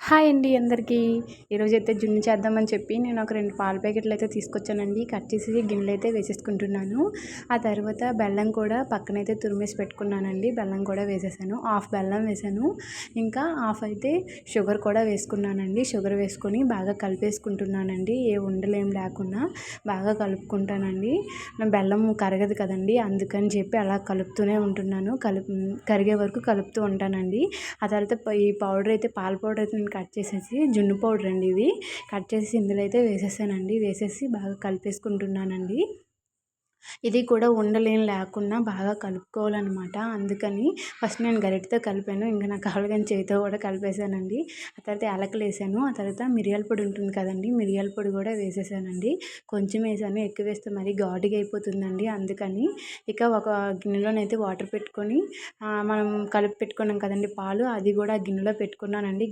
Hi అండి అందరికీ. ఈరోజైతే జున్ను చేద్దామని చెప్పి నేను ఒక 2 పాల ప్యాకెట్లు అయితే తీసుకొచ్చానండి. కట్ చేసి గిన్నెలో అయితే వేసేసుకుంటున్నాను. ఆ తర్వాత బెల్లం కూడా పక్కనైతే తురిమేసి పెట్టుకున్నానండి. బెల్లం కూడా వేసేసాను. హాఫ్ బెల్లం వేసాను. ఇంకా హాఫ్ అయితే షుగర్ కూడా వేసుకున్నానండి. షుగర్ వేసుకొని బాగా కలిపేసుకుంటున్నానండి. ఏ ఉండలేం లేకుండా బాగా కలుపుకుంటానండి. బెల్లం కరగదు కదండి, అందుకని చెప్పి అలా కలుపుతూనే ఉంటున్నాను. కరిగే వరకు కలుపుతూ ఉంటానండి. ఆ తర్వాత ఈ పౌడర్ అయితే పాల పౌడర్ అయితే నేను కట్ చేసేసి జున్ను పౌడర్ అండి ఇది కట్ చేసి ఇందులో అయితే వేసేసానండి. వేసేసి బాగా కలిపేసుకుంటున్నానండి. ఇది కూడా ఉండలేం లేకుండా బాగా కలుపుకోవాలన్నమాట. అందుకని ఫస్ట్ నేను గరిటెతో కలిపాను. ఇంకా నాకు కావాలని చేతితో కూడా కలిపేసానండి. ఆ తర్వాత యాలకులు వేసాను. ఆ తర్వాత మిరియాల పొడి ఉంటుంది కదండి, మిరియాల పొడి కూడా వేసేసానండి. కొంచెం వేసాను, ఎక్కువ వేస్తే మరీ ఘాటుగా అయిపోతుందండి. అందుకని ఇక ఒక గిన్నెలోనైతే వాటర్ పెట్టుకొని మనం కలిపి పెట్టుకున్నాం కదండి పాలు, అది కూడా గిన్నెలో పెట్టుకున్నానండి.